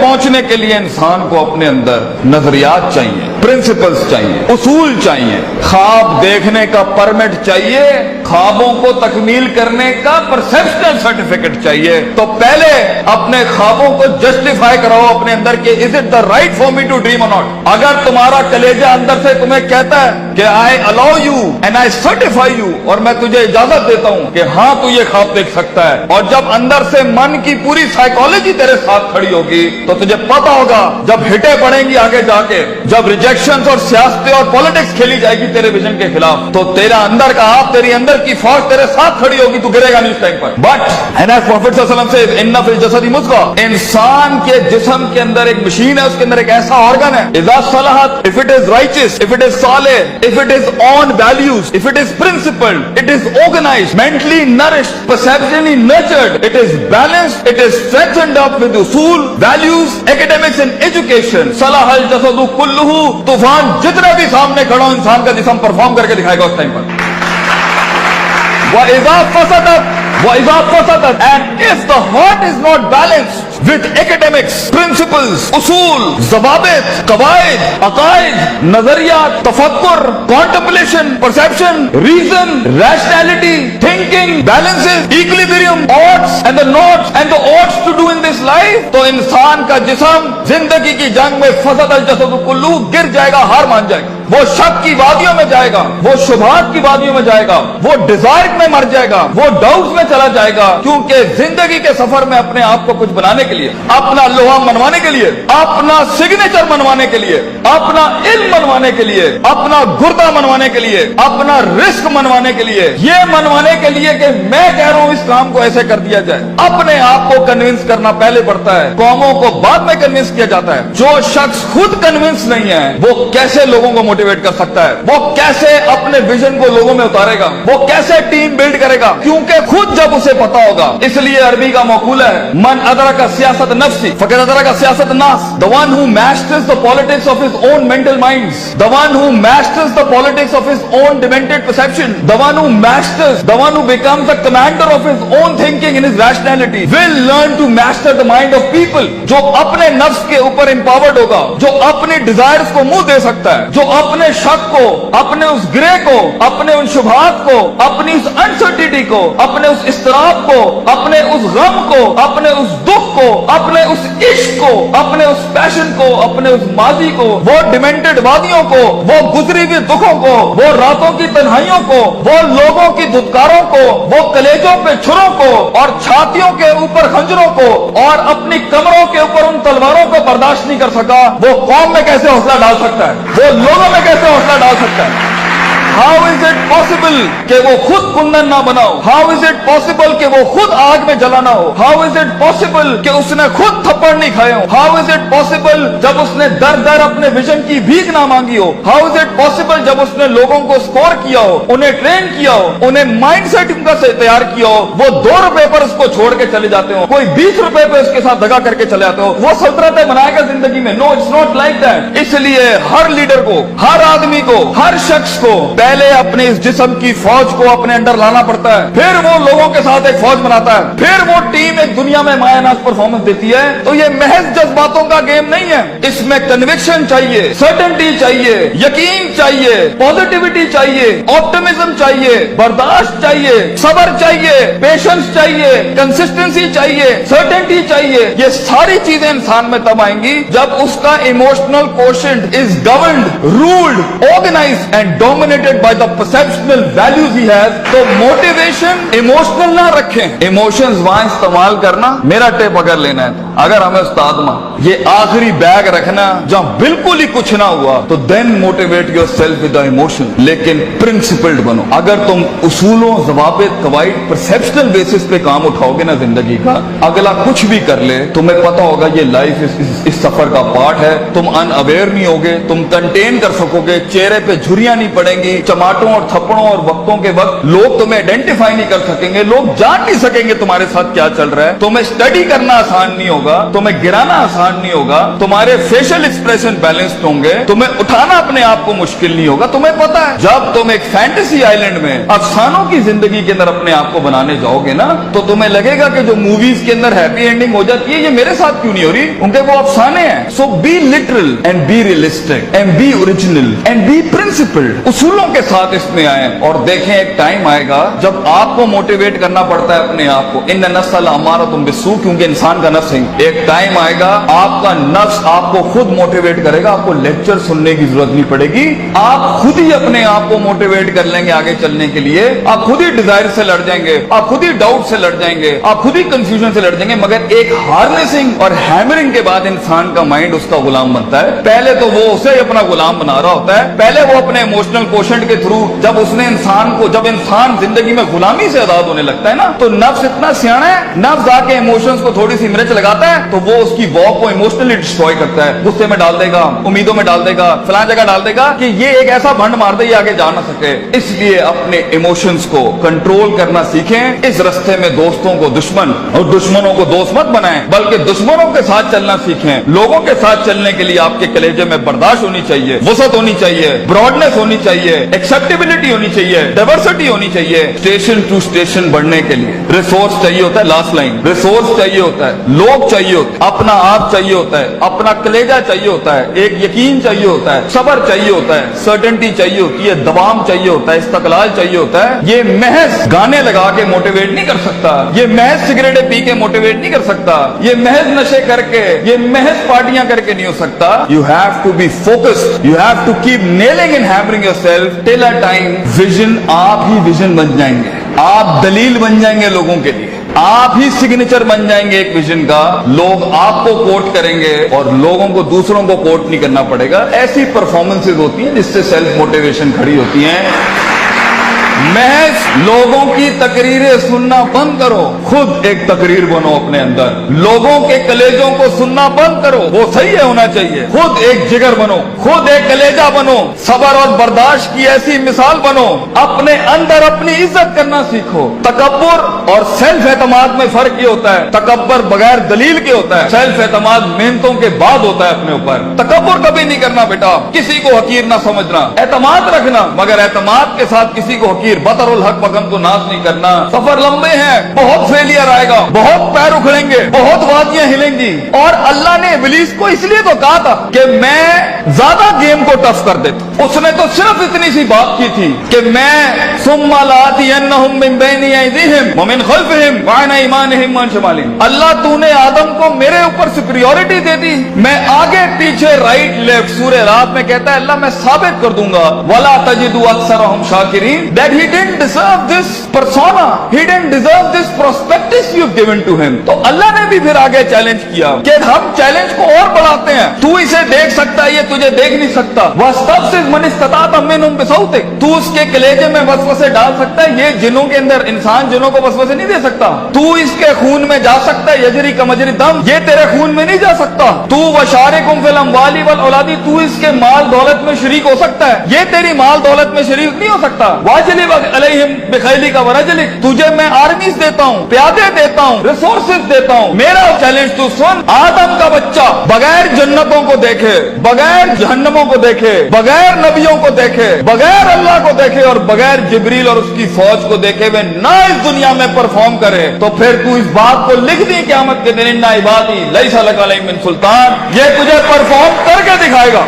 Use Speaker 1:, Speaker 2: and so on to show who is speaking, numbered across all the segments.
Speaker 1: پہنچنے کے لیے انسان کو اپنے اندر نظریات چاہیے, پرنسپلز چاہیے, اصول چاہیے, خواب دیکھنے کا پرمٹ چاہیے, خوابوں کو تکمیل کرنے کا پرسپشنل سرٹیفکیٹ چاہیے. تو پہلے اپنے خوابوں کو جسٹیفائی کراؤ اپنے اندر کہ is it the right for me to dream or not. اگر تمہارا کلیجہ اندر سے تمہیں کہتا ہے کہ I allow you and I certify you, اور میں تجھے اجازت دیتا ہوں کہ ہاں تو یہ خواب دیکھ سکتا ہے, اور جب اندر سے من کی پوری سائیکالوجی تیرے ساتھ کھڑی ہوگی تو تجھے پتا ہوگا جب ہٹیں پڑیں گی آگے جا کے, جب ریجیکشنز اور سیاستیں اور پالیٹکس کھیلی جائے گی تیرے ویژن کے خلاف, تو تیرا اندر کا آپ, تیری اندر کی فوج تیرے ساتھ کھڑی ہوگی, تو گرے گا نہیں اس ٹائم پر. بٹ پروفیٹ صلی اللہ علیہ وسلم سے ان فی الجسد مضغۃ, انسان کے جسم کے اندر ایک مشین ہے, اس کے اندر ایک ایسا آرگن ہے, اذا صلحت, if it is righteous, if it is solid, if it is on values, if it is principled, it is organized, mentally nourished, perceptually nurtured, it is balanced, it is strengthened up with usul, values, academics and education, صلح الجسد کلہ, طوفان جتنے بھی سامنے کھڑا ہو انسان کا جسم perform کر کے دکھائے گا اس ٹائم پر. وَإِذَا فَسَدَتْ, and if the heart is not balanced with academics, principles, usul, ضوابط, قواعد, عقائد, نظریات, تفکر, contemplation, perception, reason, rationality, thinking, balances, equilibrium, odds and the nots and the odds to do in this life, تو انسان کا جسم زندگی کی جنگ میں فسد الجسد کلہ, گر جائے گا, ہار مان جائے گا, وہ شک کی وادیوں میں جائے گا, وہ شبہات کی وادیوں میں جائے گا, وہ ڈیزائر میں مر جائے گا, وہ ڈاؤٹس میں چلا جائے گا, کیونکہ زندگی کے سفر میں اپنے آپ کو کچھ بنانے کے لیے, اپنا لوہا منوانے کے لیے, اپنا سگنیچر منوانے کے لیے, اپنا علم منوانے کے لیے, اپنا گردہ منوانے کے لیے, اپنا رزق منوانے کے لیے, یہ منوانے کے لیے کہ میں کہہ رہا ہوں اس کام کو ایسے کر دیا جائے, اپنے آپ کو کنونس کرنا پہلے پڑتا ہے, قوموں کو بعد میں کنونس کیا جاتا ہے. جو شخص خود کنونس نہیں ہے وہ کیسے لوگوں کو موٹیویٹ کر سکتا ہے, وہ کیسے اپنے ویژن کو لوگوں میں اتارے گا, وہ کیسے ٹیم بلڈ کرے گا, کیونکہ خود جب اسے پتا ہوگا. اس لیے عربی کا مقولہ ہے, من ادرک سیاست نفسی فقد ادرک سیاست الناس, the one who masters the politics of his own mental minds, the one who masters the politics of his own demented perception, the one who masters, the one who becomes the commander of his own thinking in his rationality, will learn to master the mind of people. جو اپنے نفس کے اوپر empowered ہوگا, جو اپنی desires کو منہ دے سکتا ہے, جو اپنے شک کو, اپنے اس گرے کو, اپنے ان شبہات کو, اپنی اس انسرٹینٹی کو, اپنے اس اضطراب کو, اپنے اس غم کو, اپنے اس دکھ کو, اپنے اس عشق کو, اپنے اس پیشن کو, اپنے اس ماضی کو, وہ ڈیمنٹڈ وادیوں کو, وہ گزری ہوئی دکھوں کو, وہ راتوں کی تنہائیوں کو, وہ لوگوں کی دھتکاروں کو, وہ کلیجوں پہ چھروں کو اور چھاتیوں کے اوپر خنجروں کو اور اپنی کمروں کے اوپر ان تلواروں کو برداشت نہیں کر سکا, وہ قوم میں کیسے حوصلہ ڈال سکتا ہے, وہ لوگوں میں کیسے حوصلہ ڈال سکتا ہے. How is it possible کہ وہ خود کندن نہ بناؤ, how is it possible کہ وہ خود آگ میں جلا نہ ہو, how is it possible کہ اس نے خود تھپڑ نہیں کھائے ہو, how is it possible جب اس نے در در اپنے ویژن کی بھیک نہ مانگی ہو, how is it possible جب اس نے لوگوں کو اسکور کیا ہو, انہیں ٹرین کیا ہو, انہیں مائنڈ سیٹ ان کا سے تیار کیا ہو, وہ 2 روپے پر اس کو چھوڑ کے چلے جاتے ہو, کوئی 20 روپے پہ اس کے ساتھ دگا کر کے چلے جاتے ہو, وہ سلطنتیں بنائے گا زندگی میں. نو, اٹس ناٹ لائک دیٹ. اس لیے ہر لیڈر کو, ہر آدمی کو, ہر شخص کو پہلے اپنے اس جسم کی فوج کو اپنے اندر لانا پڑتا ہے, پھر وہ لوگوں کے ساتھ ایک فوج بناتا ہے, پھر وہ ٹیم ایک دنیا میں مایہ ناز پرفارمنس دیتی ہے. تو یہ محض جذباتوں کا گیم نہیں ہے, اس میں کنوکشن چاہیے, سرٹنٹی چاہیے, یقین چاہیے, پازیٹیوٹی چاہیے, آپٹمزم چاہیے, برداشت چاہیے, صبر چاہیے, پیشنس چاہیے, کنسسٹنسی چاہیے, سرٹنٹی چاہیے. یہ ساری چیزیں انسان میں تب آئیں گی جب اس کا emotional quotient is governed, ruled, organised and dominated by the perceptual values he has. تو موٹیویشن ایموشنل نہ رکھیں, ایموشنز وہاں استعمال کرنا. میرا ٹیپ اگر لینا ہے, اگر ہمیں استاد ماں یہ آخری بیگ رکھنا جہاں بالکل ہی کچھ نہ ہوا, تو then motivate yourself with the emotion, لیکن principled بنو. اگر تم اصولوں, ضوابط, قواعد, perceptual basis پہ کام اٹھاؤ گے نا زندگی کا, اگلا کچھ بھی کر لے تمہیں پتا ہوگا یہ لائف اس سفر کا پارٹ ہے. تم ان اویئر نہیں ہوگے, تم کنٹین کر سکو گے, چہرے پہ جھریاں نہیں پڑیں گی, चमाटों और थप्पड़ों और वक्तों के वक्त लोग तुम्हें आइडेंटिफाई नहीं कर सकेंगे, लोग जान नहीं सकेंगे तुम्हारे साथ क्या चल रहा है, तुम्हें स्टडी करना आसान नहीं होगा, तुम्हें गिराना आसान नहीं होगा, तुम्हारे फेशियल एक्सप्रेशन बैलेंस्ड होंगे, तुम्हें उठाना अपने आप को मुश्किल नहीं होगा। तुम्हें पता है जब तुम एक फैंटेसी आइलैंड में अफसानों की जिंदगी के अंदर अपने आप को बनाने जाओगे ना, तो तुम्हें लगेगा कि जो मूवीज के अंदर हैप्पी एंडिंग हो जाती है, ये मेरे साथ क्यों नहीं हो रही, उनके वो अफसाने हैं। So be literal and be realistic and be original and be principled. उसूलों के साथ इसमें आए और देखें एक टाइम आएगा जब आपको मोटिवेट करना पड़ता है अपने आप को। इन नस्ल हमारा तुम बिस्सू, क्योंकि इंसान का नफ्स है। एक टाइम आएगा आपका नफ्स आपको खुद मोटिवेट करेगा, आपको लेक्चर सुनने की जरूरत नहीं पड़ेगी, आप खुद ही अपने आप को मोटिवेट कर लेंगे आगे चलने के लिए। आप खुद ही डिजायर से लड़ जाएंगे, आप खुद ही डाउट से लड़ जाएंगे, आप खुद ही कंफ्यूजन से लड़ जाएंगे। मगर एक हार्नेसिंग और हैमरिंग के बाद इंसान का माइंड उसका गुलाम बनता है। पहले तो वो उसे अपना गुलाम बना रहा होता है, पहले वो अपने इमोशनल कोशेंट के थ्रू जब इंसान जिंदगी में गुलामी से आजाद होने लगता है ना, तो नफ्स इतना सियाना है, नफ्स आके इमोशंस को थोड़ी सी मिर्च लगाता है तो वो उसकी वॉक को इमोशनली डिस्ट्रॉय करता है, गुस्से में डाल देगा, उम्मीदों में डाल देगा, फलां जगह डाल देगा कि ये एक ऐसा भंड मार दे ये आगे जा ना सके। इसलिए अपने इमोशंस को कंट्रोल करना सीखें। इस रास्ते में दोस्तों को दुश्मन और दुश्मनों को दोस्त मत बनाएं, बल्कि दुश्मनों के साथ चलना सीखें। लोगों के साथ चलने के लिए आपके कलेजे में बर्दाश्त होनी चाहिए, वसत होनी चाहिए, ब्रॉडनेस होनी चाहिए, एक्सेप्टेबिलिटी होनी चाहिए, डाइवर्सिटी होनी चाहिए। स्टेशन टू स्टेशन बढ़ने के लिए रिसोर्स चाहिए होता है, लास्ट लाइन, रिसोर्स चाहिए होता है, लोग चाहिए होते हैं, अपना आप चाहिए होता है, अपना कलेजा चाहिए होता है, एक यकीन चाहिए होता है, सब्र चाहिए होता है, सर्टेनिटी चाहिए होती है, दबाम चाहिए होता है, इस्तकलाल चाहिए होता है। ये महज गाने लगा के मोटिवेट नहीं कर सकता, ये महज सिगरेटें पी के मोटिवेट नहीं कर सकता, ये महज नशे करके, ये महज पार्टियां करके नहीं हो सकता। You have to be focused, you have to keep nailing and hammering yourself till a time vision, आप ही विजन बन जाएंगे, आप दलील बन जाएंगे लोगों के लिए, आप ही सिग्नेचर बन जाएंगे एक विजन का। लोग आपको कोट करेंगे और लोगों को दूसरों को कोट नहीं करना पड़ेगा। ऐसी परफॉर्मेंसेज होती हैं जिससे सेल्फ मोटिवेशन खड़ी होती है। महज लोगों की तकरीरें सुनना बंद करो, खुद एक तकरीर बनो अपने अंदर। लोगों के कलेजों को सुनना बंद करो, वो सही है होना चाहिए। खुद एक जिगर बनो, खुद एक कलेजा बनो, सब्र और बर्दाश्त की ऐसी मिसाल बनो। अपने अंदर अपनी इज्जत करना सीखो। तकब्बुर और सेल्फ एतमाद में फर्क ये होता है, तकब्बुर बगैर दलील के होता है, सेल्फ एतमाद मेहनतों के बाद होता है अपने ऊपर। तकब्बुर कभी नहीं करना बेटा, किसी को हकीर ना समझना, एतमाद रखना, मगर एतमाद के साथ किसी को हकीर बतरुल हक बगम को नाश नहीं करना। सफर लंबे हैं, बहुत फेलियर आएगा, बहुत पैर उखड़ेंगे, बहुत वादियां हिलेंगी। और अल्लाह ने इब्लीस को इसलिए तो कहा था कि मैं ज्यादा गेम को टफ कर देता। उसने तो सिर्फ इतनी सी बात की थी कि मैं सुम्मा लातियन्नहुम मिन बैनि अयदीहिम व मिन खल्फिहिम व अन अयमानिहिम व अन शमालिहिम। अल्लाह तूने आदम को मेरे ऊपर सुपीरियॉरिटी दे दी, मैं आगे पीछे राइट लेफ्ट। सूरह रात में कहता है अल्लाह मैं साबित कर दूंगा, वला तजिदु अक्सरहुम शाकिरीन, that he didn't deserve this persona, he didn't deserve this prospectus you've given to him। तो अल्लाह ने भी फिर आगे चैलेंज किया कि हम चैलेंज को और बढ़ाते हैं, तू इसे देख सकता है, ये तुझे देख नहीं सकता। वस्तफ्सिज़ मन इस्तताअ मिनहुम बिसौतिक, तू उसके कलेजे में वसवसे डाल सकता है, ये जिनों के अंदर, इंसान जिनों को वसवसे नहीं दे सकता। तू इसके खून में जा सकता है, यजरी का मजरी दम, ये तेरे खून में नहीं जा सकता। तू वशारिकुम फिल अमवाली वल औलादी, तू इसके माल दौलत में शरीक हो सकता है, ये तेरी माल दौलत में शरीक नहीं हो सकता। वाजिलिब अलैहिम बिखैली का वरजलिक, तुझे मैं आर्मीज देता हूँ, प्यादे देता हूँ, रिसोर्सेज देता हूँ। मेरा चैलेंज तू सुन, आदम का बच्चा बगैर जन्नतों को देखे, बगैर जहन्नमों को देखे, बगैर नबियों को देखे, बगैर अल्लाह को देखे और बगैर जिब्रील और उसकी फौज को देखे हुए ना इस दुनिया में परफॉर्म करे, तो फिर तू इस बात को लिख दी क़यामत के दिन, इन्ना इबादी लैसा लक अलैहिम मिन सुल्तान, ये तुझे परफॉर्म करके दिखाएगा।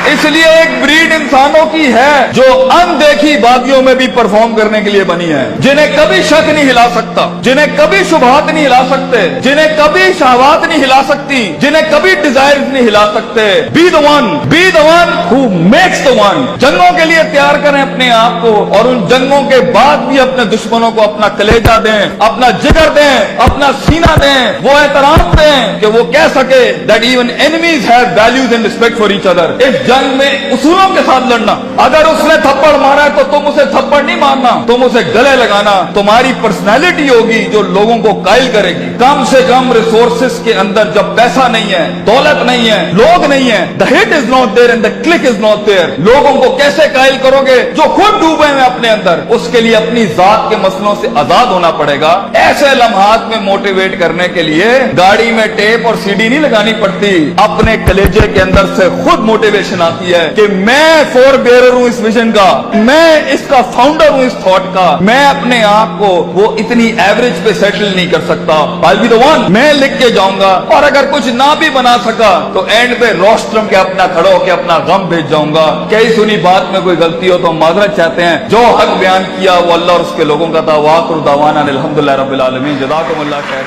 Speaker 1: इसलिए एक ब्रीड इंसानों की है जो अनदेखी वादियों में भी परफॉर्म करने के लिए बनी है, जिन्हें कभी शक नहीं हिला सकता, जिन्हें कभी शुबहात नहीं हिला सकते, जिन्हें कभी शहवात नहीं हिला सकती, जिन्हें कभी डिजायर नहीं हिला सकते। Be the one who makes the one. जंगों के लिए तैयार करें अपने आप को, और उन जंगों के बाद भी अपने दुश्मनों को अपना कलेजा दें, अपना जिगर दें, अपना सीना दें, वो एहतराम दें कि वो कह सके that even enemies have values and respect for each other. इस जंग में उसूलों के साथ लड़ना। अगर उसने थप्पड़ मारा है तो तुम उसे थप्पड़ नहीं मारना, तुम उसे गले लगाना। तुम्हारी पर्सनैलिटी होगी जो लोगों को कायल करेगी। कम से कम रिसोर्सेस के अंदर जब पैसा नहीं है, दौलत नहीं है, लोग नहीं है, the hit is not there and the click is not there, लोगों को कैसे कायल करोगे जो खुद डूबे हैं अपने अंदर? उसके लिए अपनी जात के मसलों से आजाद होना पड़ेगा। ऐसे लम्हात में मोटिवेट करने के लिए गाड़ी में टेप और सीडी नहीं लगानी पड़ती, अपने कलेजे के अंदर से खुद मोटिवेशन आती है कि मैं फोर बेयरर हूं इस विजन का, मैं इसका फाउंडर हूं इस थॉट का। मैं अपने आप को वो इतनी एवरेज पे सेटल नहीं कर सकता, I'll be the one, मैं लिख के जाऊंगा। और अगर कुछ ना भी बना सका तो एंड पे रोस्ट्रम के अपना खड़ा होकर अपना गम भेज जाऊंगा। कई सुनी बात में कोई गलती हो तो माजरत चाहते हैं। जो हक बयान किया वो अल्लाह और उसके लोगों का था। वाखिर दावाना अनिल हम्दुलिल्लाहि रब्बिल आलमीन। जज़ाकुमुल्लाह खैर।